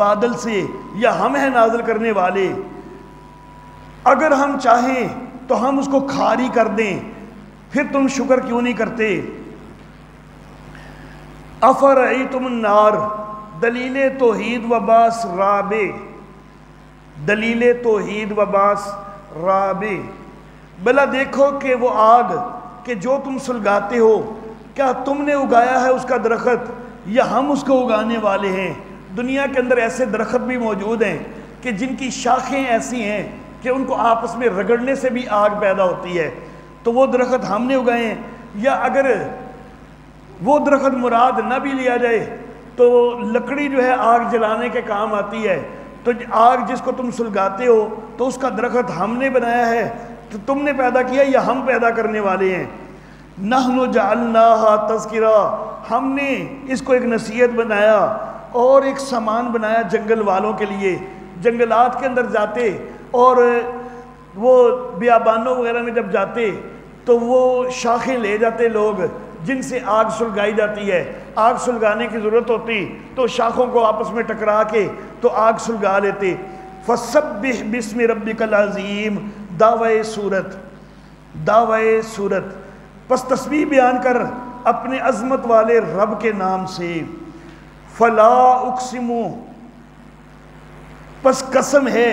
بادل سے یا ہم ہیں نازل کرنے والے، اگر ہم چاہیں تو ہم اس کو کھاری کر دیں، پھر تم شکر کیوں نہیں کرتے؟ افرأیتم النار، دلیل توحید و باس رابع، دلیل توحید و باس رابع، بلا دیکھو کہ وہ آگ کہ جو تم سلگاتے ہو، کیا تم نے اگایا ہے اس کا درخت یا ہم اس کو اگانے والے ہیں؟ دنیا کے اندر ایسے درخت بھی موجود ہیں کہ جن کی شاخیں ایسی ہیں کہ ان کو آپس میں رگڑنے سے بھی آگ پیدا ہوتی ہے، تو وہ درخت ہم نے اگائے ہیں؟ یا اگر وہ درخت مراد نہ بھی لیا جائے تو لکڑی جو ہے آگ جلانے کے کام آتی ہے، تو آگ جس کو تم سلگاتے ہو تو اس کا درخت ہم نے بنایا ہے، تو تم نے پیدا کیا یا ہم پیدا کرنے والے ہیں؟ نحن جعلناہا تذکرہ، ہم نے اس کو ایک نصیحت بنایا اور ایک سامان بنایا جنگل والوں کے لیے، جنگلات کے اندر جاتے اور وہ بیابانوں وغیرہ میں جب جاتے تو وہ شاخیں لے جاتے لوگ جن سے آگ سلگائی جاتی ہے، آگ سلگانے کی ضرورت ہوتی تو شاخوں کو آپس میں ٹکرا کے تو آگ سلگا لیتے۔ فَسَبِّحْ بِاسْمِ رَبِّكَ الْعَظِيمِ، دعوی سورت، دعوی سورت، پس تسبیح بیان کر اپنے عظمت والے رب کے نام سے۔ فَلَا اُقْسِمُ، پس قسم ہے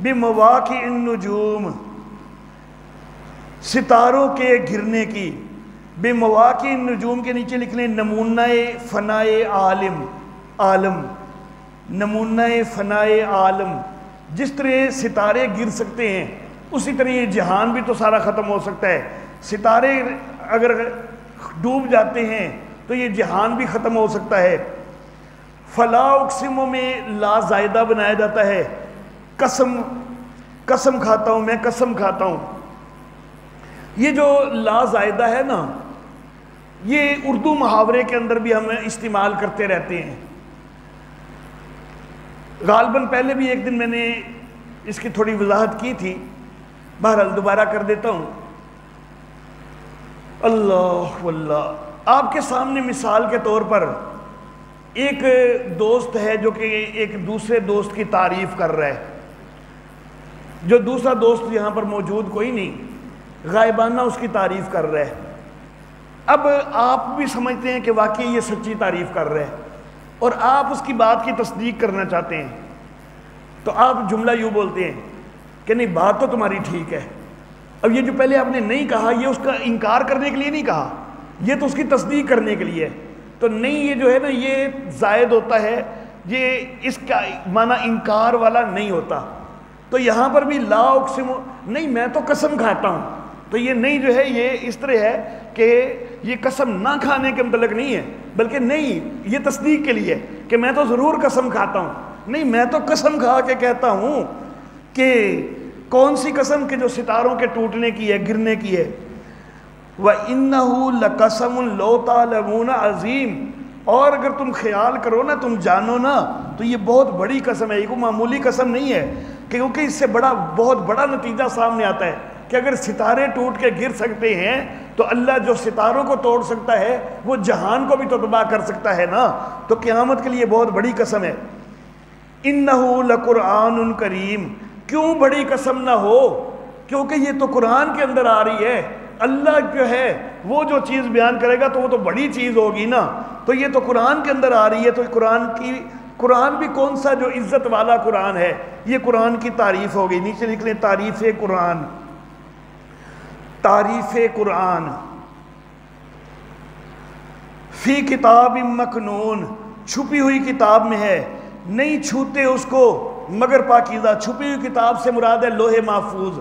بِمَوَاقِعِ النُّجُومِ، ستاروں کے گرنے کی، بِمَوَاقِعِ النُّجُوم کے نیچے لکھ لیں نمونہ فنائے عالم، عالم، نمونہ فنائے عالم، جس طرح ستارے گر سکتے ہیں اسی طرح یہ جہان بھی تو سارا ختم ہو سکتا ہے، ستارے اگر ڈوب جاتے ہیں تو یہ جہان بھی ختم ہو سکتا ہے۔ فلا اقسم میں لا زائدہ بنایا جاتا ہے، قسم، قسم کھاتا ہوں، میں قسم کھاتا ہوں۔ یہ جو لا زائدہ ہے نا، یہ اردو محاورے کے اندر بھی ہم استعمال کرتے رہتے ہیں۔ غالباً پہلے بھی ایک دن میں نے اس کی تھوڑی وضاحت کی تھی، بہرحال دوبارہ کر دیتا ہوں۔ اللہ واللہ، آپ کے سامنے مثال کے طور پر ایک دوست ہے جو کہ ایک دوسرے دوست کی تعریف کر رہا ہے، جو دوسرا دوست یہاں پر موجود کوئی نہیں، غائبانہ اس کی تعریف کر رہا ہے۔ اب آپ بھی سمجھتے ہیں کہ واقعی یہ سچی تعریف کر رہے ہیں اور آپ اس کی بات کی تصدیق کرنا چاہتے ہیں، تو آپ جملہ یوں بولتے ہیں کہ نہیں بات تو تمہاری ٹھیک ہے۔ اب یہ جو پہلے آپ نے نہیں کہا، یہ اس کا انکار کرنے کے لیے نہیں کہا، یہ تو اس کی تصدیق کرنے کے لیے ہے۔ تو نہیں، یہ جو ہے نا یہ زائد ہوتا ہے، یہ اس کا معنی انکار والا نہیں ہوتا۔ تو یہاں پر بھی لا اقسم، نہیں میں تو قسم کھاتا ہوں، تو یہ نہیں جو ہے یہ اس طرح ہے کہ یہ قسم نہ کھانے کے متعلق نہیں ہے، بلکہ نہیں یہ تصدیق کے لیے کہ میں تو ضرور قسم کھاتا ہوں، نہیں میں تو قسم کھا کے کہتا ہوں کہ کون سی قسم کہ جو ستاروں کے ٹوٹنے کی ہے، گرنے کی ہے۔ وَإِنَّهُ لَقَسَمٌ لَوْ تَعْلَمُونَ عَظِيمٌ، اور اگر تم خیال کرو نا، تم جانو نا، تو یہ بہت بڑی قسم ہے، یہ کوئی معمولی قسم نہیں ہے، کیونکہ اس سے بہت بڑا نتیجہ سامنے آتا ہے کہ اگر ستارے ٹوٹ کے گر سکتے ہیں تو اللہ جو ستاروں کو توڑ سکتا ہے وہ جہان کو بھی تو تباہ کر سکتا ہے نا، تو قیامت کے لیے بہت بڑی قسم ہے۔ اِنَّهُ لَقُرْآنٌ کریم، کیوں بڑی قسم نہ ہو؟ کیونکہ یہ تو قرآن کے اندر آ رہی ہے، اللہ جو ہے وہ جو چیز بیان کرے گا تو وہ تو بڑی چیز ہوگی نا، تو یہ تو قرآن کے اندر آ رہی ہے، تو قرآن بھی کون سا جو عزت والا قرآن ہے، یہ قرآن کی تعریف ہوگی۔ نیچے لکھ لیں تعریف قرآن، تعریف قرآن۔ فی کتاب مکنون، چھپی ہوئی کتاب میں ہے، نہیں چھوتے اس کو مگر پاکیزہ۔ چھپی ہوئی کتاب سے مراد ہے لوح محفوظ،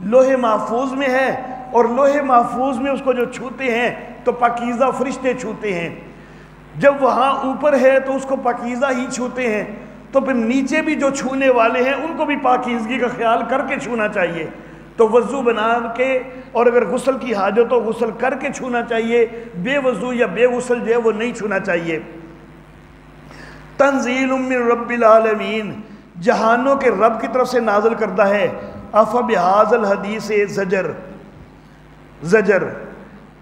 لوح محفوظ میں ہے، اور لوح محفوظ میں اس کو جو چھوتے ہیں تو پاکیزہ فرشتے چھوتے ہیں۔ جب وہاں اوپر ہے تو اس کو پاکیزہ ہی چھوتے ہیں، تو پھر نیچے بھی جو چھونے والے ہیں ان کو بھی پاکیزگی کا خیال کر کے چھونا چاہیے۔ تو وضو بنا کے، اور اگر غسل کی حاجت ہو غسل کر کے چھونا چاہیے، بے وضو یا بے غسل جو ہے وہ نہیں چھونا چاہیے۔ تنزیل من رب العالمین، جہانوں کے رب کی طرف سے نازل کردہ ہے۔ افبہذا الحدیث زجر، زجر،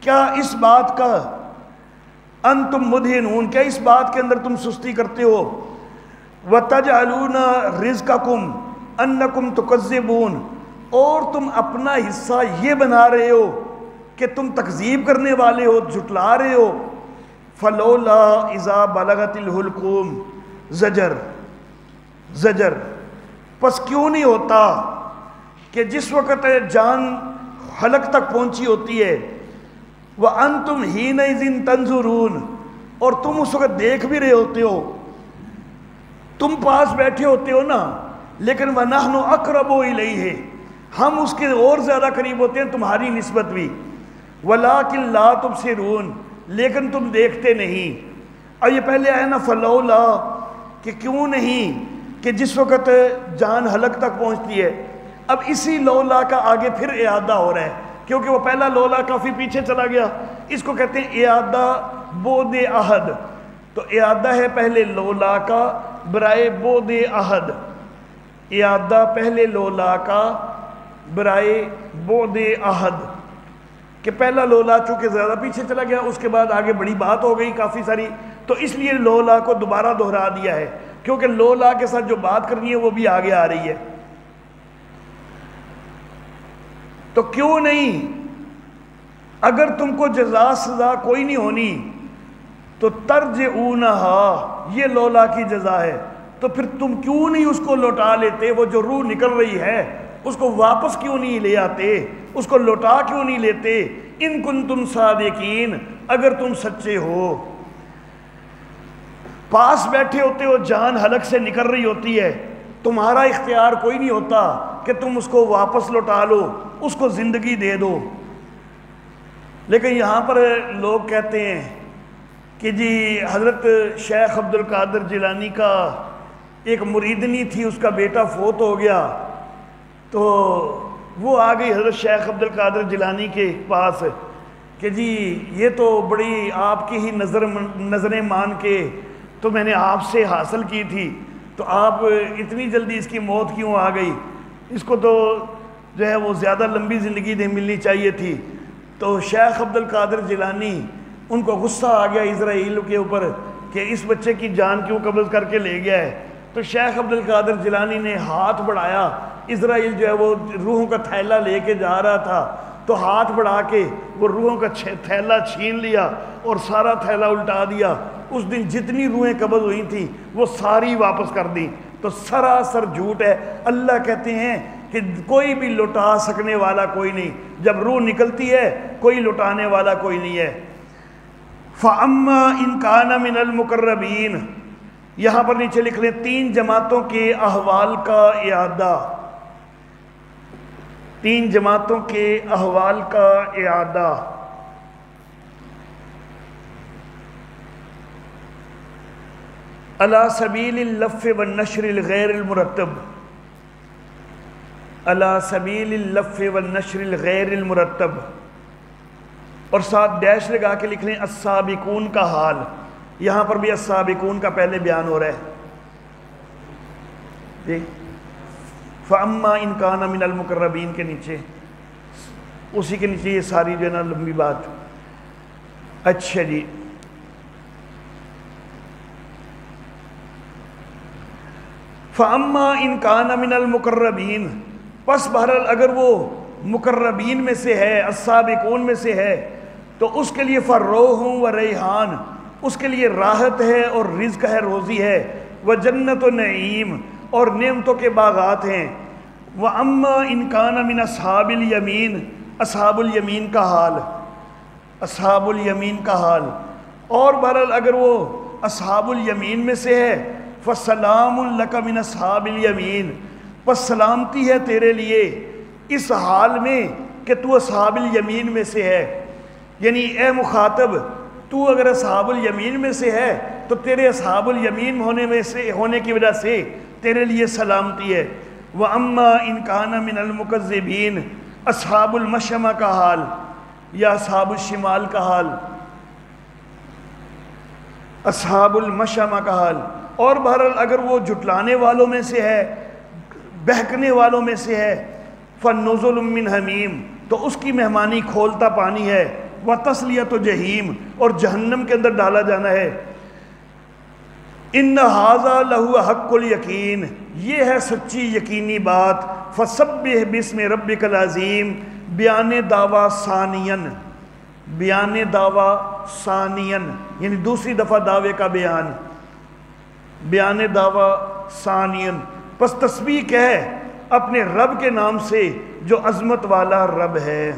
کیا اس بات کا انتم مدہنون، کیا اس بات کے اندر تم سستی کرتے ہو؟ وَتَجْعَلُونَ رِزْقَكُمْ أَنَّكُمْ تُكَذِّبُونَ، اور تم اپنا حصہ یہ بنا رہے ہو کہ تم تکذیب کرنے والے ہو، جھٹلا رہے ہو۔ فَلَوْلَا إِذَا بَلَغَتِ الْحُلْقُومَ، زجر، پس کیوں نہیں ہوتا کہ جس وقت جان حلق تک پہنچی ہوتی ہے، وَأَنْتُمْ حِينَئِذٍ تَنْظُرُونَ، اور تم اس وقت دیکھ بھی رہے ہوتے ہو، تم پاس بیٹھے ہوتے ہو نا، لیکن وَنَحْنُ أَقْرَبُ إِلَيْهِ، ہم اس کے اور زیادہ قریب ہوتے ہیں تمہاری نسبت بھی، وَلَٰكِنْ لَا تُبْصِرُونَ، لیکن تم دیکھتے نہیں۔ اور یہ پہلے آیا نا فلولا، کہ کیوں نہیں، کہ جس وقت جان حلق تک پہنچتی ہے۔ اب اسی لولا کا آگے پھر اعادہ ہو رہا ہے، کیونکہ وہ پہلا لولا کافی پیچھے چلا گیا، اس کو کہتے ہیں اعادہ بود عہد۔ تو اعادہ ہے پہلے لولا کا برائے بود عہد، اعادہ پہلے لولا کا برائے بود عہد، کہ پہلا لولا چونکہ زیادہ پیچھے چلا گیا، اس کے بعد آگے بڑی بات ہو گئی کافی ساری، تو اس لیے لولا کو دوبارہ دہرا دیا ہے، کیونکہ لولا کے ساتھ جو بات کرنی ہے وہ بھی آگے آ رہی ہے۔ تو کیوں نہیں، اگر تم کو جزا سزا کوئی نہیں ہونی تو ترجعونہا، یہ لولا کی جزا ہے، تو پھر تم کیوں نہیں اس کو لوٹا لیتے؟ وہ جو روح نکل رہی ہے اس کو واپس کیوں نہیں لے آتے، اس کو لوٹا کیوں نہیں لیتے؟ ان کنتم صادقین، اگر تم سچے ہو۔ پاس بیٹھے ہوتے ہو، جان حلق سے نکل رہی ہوتی ہے، تمہارا اختیار کوئی نہیں ہوتا کہ تم اس کو واپس لوٹا لو، اس کو زندگی دے دو۔ لیکن یہاں پر لوگ کہتے ہیں کہ جی حضرت شیخ عبد القادر جیلانی کا ایک مریدنی تھی، اس کا بیٹا فوت ہو گیا، تو وہ آ گئی حضرت شیخ عبد القادر جیلانی کے پاس کہ جی یہ تو بڑی آپ کی ہی نظریں مان کے تو میں نے آپ سے حاصل کی تھی، تو آپ اتنی جلدی اس کی موت کیوں آ گئی؟ اس کو تو جو ہے وہ زیادہ لمبی زندگی ملنی چاہیے تھی۔ تو شیخ عبد القادر جیلانی ان کو غصہ آ گیا اسرائیل کے اوپر کہ اس بچے کی جان کیوں قبض کر کے لے گیا ہے۔ تو شیخ عبد القادر جیلانی نے ہاتھ بڑھایا، اسرائیل جو ہے وہ روحوں کا تھیلا لے کے جا رہا تھا، تو ہاتھ بڑھا کے وہ روحوں کا تھیلا چھین لیا اور سارا تھیلا الٹا دیا۔ اس دن جتنی روحیں قبض ہوئی تھیں وہ ساری واپس کر دیں۔ تو سراسر جھوٹ ہے۔ اللہ کہتے ہیں کہ کوئی بھی لوٹا سکنے والا کوئی نہیں، جب روح نکلتی ہے کوئی لوٹانے والا کوئی نہیں ہے۔ فَأَمَّا إِن كَانَ مِنَ الْمُقَرَّبِينَ، یہاں پر نیچے لکھ لیں 3 جماعتوں کے احوال کا اعادہ، 3 جماعتوں کے احوال کا اعادہ۔ علی سبیل اللف والنشر الغیر المرتب، علی سبیل اللف والنشر الغیر المرتب، اور ساتھ ڈیش لگا کے لکھ لیں السابقون کا حال۔ یہاں پر بھی السابقون کا پہلے بیان ہو رہا ہے جی۔ فَأَمَّا إِن كَانَ مِنَ الْمُقَرَّبِينَ کے نیچے، اسی کے نیچے یہ ساری جو ہے نا لمبی بات۔ اچھا جی، فَأَمَّا إِن كَانَ مِنَ الْمُقَرَّبِينَ، پس بہرحال اگر وہ مقربین میں سے ہے، السابقون میں سے ہے، تو اس کے لیے فَرَوْحٌ وَرَيْحَانٌ، اس کے لیے راحت ہے اور رزق ہے، روزی ہے، وَجَنَّتُ نعیم، اور نعمتوں کے باغات ہیں۔ وَأَمَّا إِن كَانَ مِنْ أَصْحَابِ الْيَمِينَ، اصحاب الیمین کا حال، اصحاب الیمین کا حال، اور بہرحال اگر وہ اصحاب الیمین میں سے ہے فَسَلَامٌ لَكَ مِنْ أَصْحَابِ الْيَمِينَ، پس سلامتی ہے تیرے لیے اس حال میں کہ تو اصحاب الیمین میں سے ہے۔ یعنی اے مخاطب، تو اگر اصحاب الیمین میں سے ہے تو تیرے اصحاب الیمین ہونے کی وجہ سے تیرے لیے سلامتی ہے۔ وَأَمَّا إِن كَانَ مِنَ الْمُكَذِّبِينَ، اصحاب المشأمہ کا حال یا اصحاب الشمال کا حال، اصحاب المشأمہ کا حال، اور بہرحال اگر وہ جھٹلانے والوں میں سے ہے، بہکنے والوں میں سے ہے، فَنُزُلٌ مِّنْ حَمِيمٍ، تو اس کی مہمانی کھولتا پانی ہے، وَتَصْلِيَةُ جَحِيمٍ، اور جہنم کے اندر ڈالا جانا ہے۔ ان ھذا لہو حق الیقین، یہ ہے سچی یقینی بات. فسبح باسم ربک العظیم، بیان دعویٰ ثانین، بیان دعویٰ ثانین یعنی دوسری دفعہ دعوے کا بیان، بیان دعویٰ ثانین. پس تسبیح کہے اپنے رب کے نام سے جو عظمت والا رب ہے.